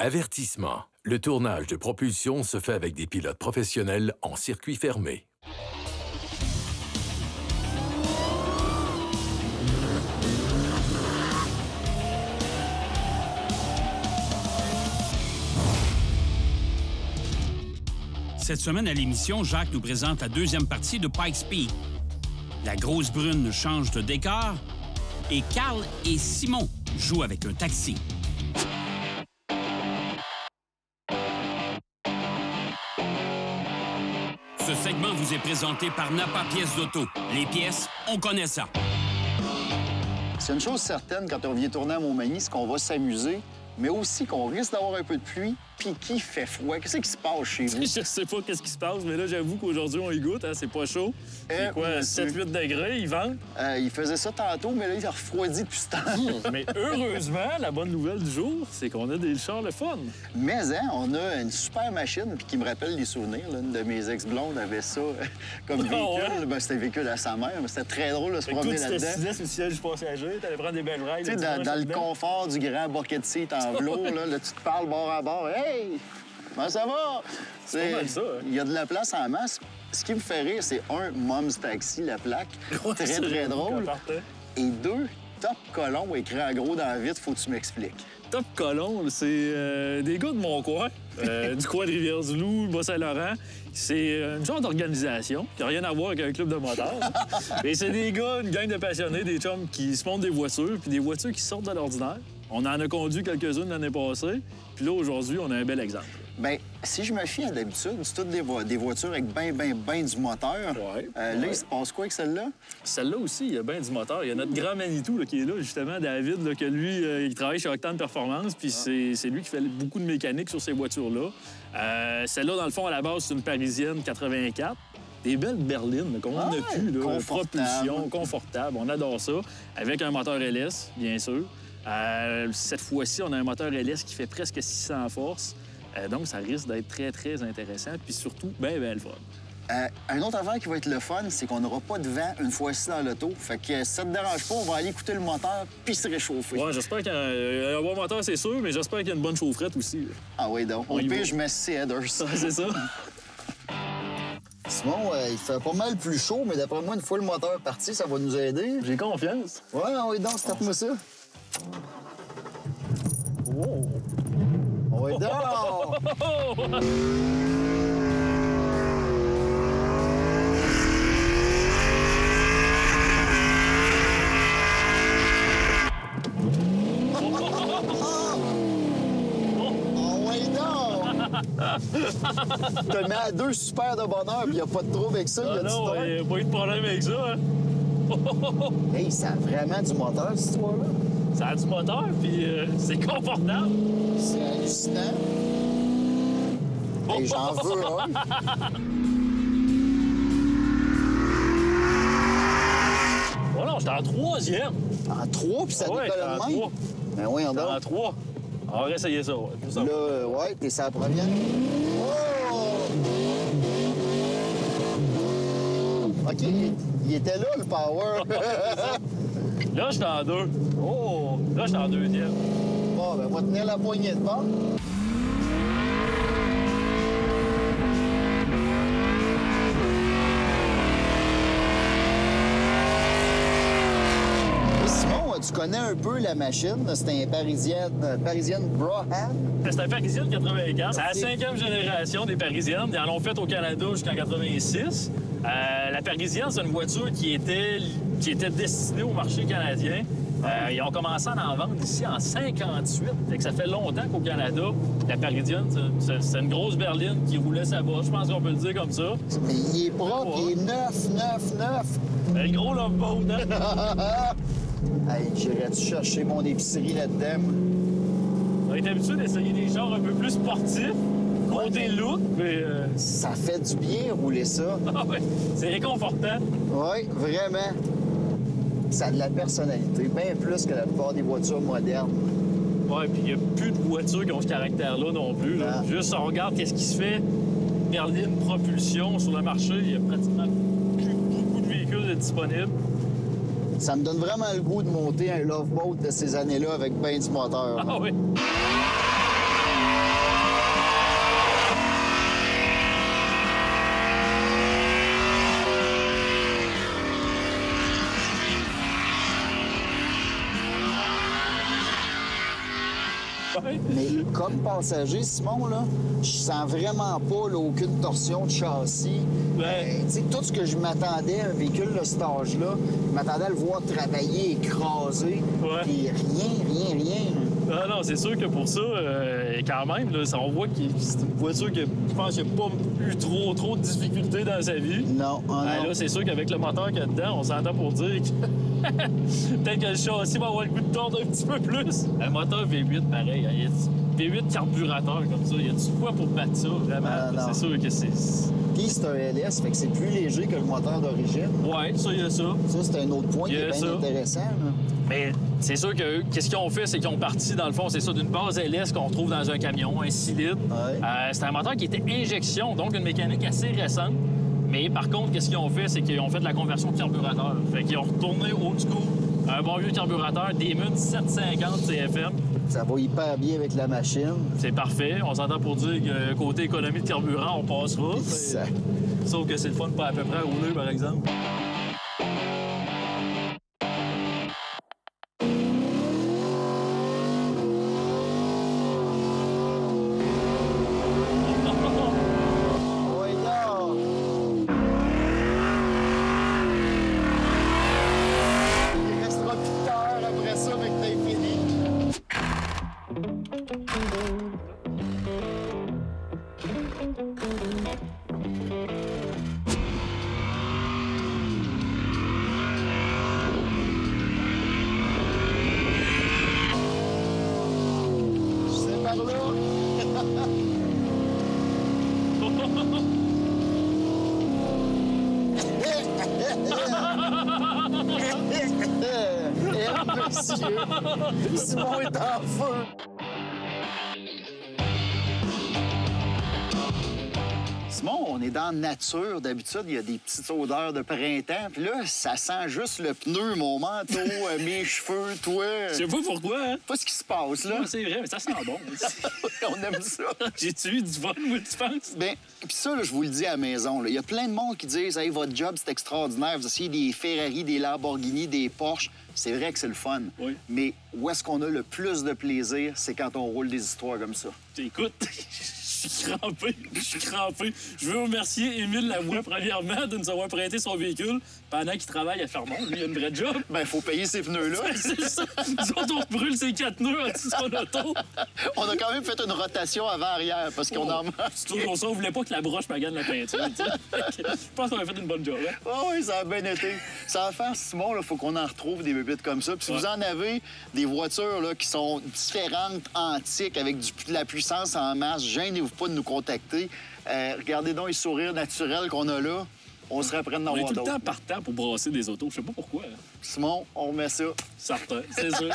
Avertissement. Le tournage de propulsion se fait avec des pilotes professionnels en circuit fermé. Cette semaine à l'émission, Jacques nous présente la deuxième partie de Pikes Peak. La grosse brune change de décor et Carl et Simon jouent avec un taxi. Ce segment vous est présenté par Napa Pièces d'Auto. Les pièces, on connaît ça. C'est une chose certaine quand on vient tourner à Montmagny, c'est qu'on va s'amuser, mais aussi qu'on risque d'avoir un peu de pluie, puis qu'il fait froid. Qu'est-ce qui se passe chez vous? Je sais pas qu'est-ce qui se passe, mais là, j'avoue qu'aujourd'hui, on y goûte, hein, c'est pas chaud. C'est quoi, 7-8 degrés, il vente? Il faisait ça tantôt, mais là, il a refroidi depuis ce temps. Mais heureusement, la bonne nouvelle du jour, c'est qu'on a des chars le fun. Mais, hein, on a une super machine, puis qui me rappelle des souvenirs. Là. Une de mes ex-blondes avait ça comme véhicule. Ouais? Ben, c'était un véhicule à sa mère, mais c'était très drôle de se promener là-dedans. Tu t'assisais sur le siège passager, t'allais prendre des belles rides. Tu sais, dans le confort du grand bucket seat en velours, là, tu te parles bord à bord. Hey! Comment ça va? C'est pas mal ça. Hein? Il y a de la place en masse. Ce qui me fait rire, c'est un, Mom's Taxi, la plaque. Ouais, très drôle. Et deux, Top Colon écrit en gros dans la vitre, faut que tu m'expliques. Top Colon, c'est des gars de mon coin, du coin de Rivière-du-Loup, Bas-Saint-Laurent. C'est une genre d'organisation qui n'a rien à voir avec un club de motards. Et c'est des gars, une gang de passionnés, des chums qui se montent des voitures, puis des voitures qui sortent de l'ordinaire. On en a conduit quelques-unes l'année passée, puis là, aujourd'hui, on a un bel exemple. Bien, si je me fie à d'habitude, c'est toutes des voitures avec ben du moteur. Ouais. Là, il se passe quoi avec celle-là? Celle-là aussi, il y a bien du moteur. Il y a notre grand Manitou là, qui est là, justement, David, là, que lui, il travaille chez Octane Performance, puis c'est lui qui fait beaucoup de mécanique sur ces voitures-là. Celle-là, dans le fond, à la base, c'est une Parisienne 84. Des belles berlines, comme on a pu, là, propulsion, confortable. On adore ça. Avec un moteur LS, bien sûr. Cette fois-ci, on a un moteur LS qui fait presque 600 forces. Donc, ça risque d'être très, très intéressant. Puis surtout, bien le fun. Un autre affaire qui va être le fun, c'est qu'on n'aura pas de vent une fois-ci dans l'auto. Fait que si ça te dérange pas, on va aller écouter le moteur puis se réchauffer. Ouais, j'espère qu'il y a un bon moteur, c'est sûr, mais j'espère qu'il y a une bonne chaufferette aussi. Là. Ah oui, donc. Au pire, je mets 6 headers. C'est ça. Simon, il fait pas mal plus chaud, mais d'après moi, une fois le moteur parti, ça va nous aider. J'ai confiance. Ouais, oui, donc, tape-moi ça. Wow! Oui, donc! Tu te mets à 2 super de bonheur, puis il n'y a pas de trouble avec ça. Ah non, il n'y a pas eu de problème avec ça. Hein? Hey, ça a vraiment du moteur, cette histoire-là. Ça a du moteur, puis c'est confortable. C'est hallucinant. Hey, j'en veux un. Voilà, j'étais en 3e. En 3, puis ça décolle de même? Ben oui, on en 3. On va réessayer ça, ouais. Là, ouais, t'es sur la première. Oh! OK, il était là, le power. Là, j'étais en 2. Oh! Là, j'étais en 2e. Bon, ben, on va tenir la poignée de bord. Tu connais un peu la machine. C'est un Parisienne Braham. C'est un Parisienne 84. C'est la 5e génération des Parisiennes. Ils en ont fait au Canada jusqu'en 86. La Parisienne, c'est une voiture qui était destinée au marché canadien. Ils ont commencé à en vendre ici en 58. Fait que ça fait longtemps qu'au Canada, la Parisienne, c'est une grosse berline qui roulait sa bosse. Je pense qu'on peut le dire comme ça. Mais il est propre, il est neuf. Le gros love boat, hein? Hey, j'irais-tu chercher mon épicerie là-dedans? On est habitué d'essayer des genres un peu plus sportifs, côté look, mais... Ça fait du bien rouler ça. Ah ouais, c'est réconfortant. Oui, vraiment. Ça a de la personnalité, bien plus que la plupart des voitures modernes. Ouais, puis il n'y a plus de voitures qui ont ce caractère-là non plus. Là. Juste, on regarde qu'est-ce qui se fait. Berline propulsion sur le marché, il y a pratiquement plus beaucoup de véhicules disponibles. Ça me donne vraiment le goût de monter un Love Boat de ces années-là avec ben du moteur. Ah oui! ouais. Mais comme passager, Simon, là, je sens vraiment pas là, aucune torsion de châssis. Ouais. Tu sais, tout ce que je m'attendais à un véhicule de cet âge-là, je m'attendais à le voir travailler, écraser. Ouais. Puis rien. Ah non, c'est sûr que pour ça, quand même, là, on voit que c'est une voiture que je pense qu'il n'a pas eu trop de difficultés dans sa vie. Non, Ben non. là, c'est sûr qu'avec le moteur qu'il y a dedans, on s'entend pour dire que peut-être que le châssis va avoir le goût de tordre un petit peu plus. Un moteur V8, pareil. Hein, V8 carburateur comme ça. Il y a du quoi pour battre ça, vraiment? Non. C'est sûr que c'est... Puis c'est un LS, fait que c'est plus léger que le moteur d'origine. Ouais, ça, il y a ça. Ça, c'est un autre point qui Il y a est bien ça. intéressant. Là. Mais c'est sûr que qu'est-ce qu'ils ont fait, c'est qu'ils ont parti, dans le fond, c'est ça, d'une base LS qu'on trouve dans un camion, un 6 litres. Ouais. C'était un moteur qui était injection, donc une mécanique assez récente. Mais par contre, qu'est-ce qu'ils ont fait, c'est qu'ils ont fait de la conversion de carburateur. Fait qu'ils ont retourné old school, un bon vieux carburateur, Damon 750 CFM. Ça va hyper bien avec la machine. C'est parfait. On s'entend pour dire que côté économie de carburant, on passera. Ça- Sauf que c'est le fun pas à peu près à rouler, par exemple. Ouais, là. Il restera plus de terre après ça, mais que t'as fini. C'est par là. Monsieur, Simon est en feu. Simon, on est dans la nature. D'habitude, il y a des petites odeurs de printemps. Puis là, ça sent juste le pneu, mon manteau, mes cheveux, toi. Je sais pas pourquoi, hein? Pas ce qui se passe, là. Ouais, c'est vrai, mais ça sent bon. On aime ça. J'ai-tu eu du fun, moi, tu penses? Bien, puis ça, là, je vous le dis à la maison, là, il y a plein de monde qui disent « Hey, votre job, c'est extraordinaire. Vous essayez des Ferrari, des Lamborghini, des Porsche. » C'est vrai que c'est le fun. Oui. Mais où est-ce qu'on a le plus de plaisir, c'est quand on roule des histoires comme ça. Écoute, je suis crampé. Je veux remercier Émile Lavoie, premièrement, de nous avoir prêté son véhicule pendant qu'il travaille à Fermont. Lui, il a une vraie job. Ben, faut payer ces pneus-là. C'est ça. Nous autres, on brûle ses 4 nœuds en dessous de son auto. On a quand même fait une rotation avant-arrière parce qu'on en manque. C'est toujours ça. On voulait pas que la broche magane la peinture. Tu sais. Je pense qu'on a fait une bonne job. Hein? Oh oui, ça a bien été. Ça va faire, Simon, il faut qu'on en retrouve des bébites comme ça. Puis si vous en avez des voitures là, qui sont différentes, antiques, avec de la puissance en masse, gênez-vous pas de nous contacter. Regardez donc les sourires naturels qu'on a là. On serait prêt d'en On est avoir tout le d'autres. temps partant pour brasser des autos. Je sais pas pourquoi. Hein. Simon, on remet ça. Certain, c'est sûr.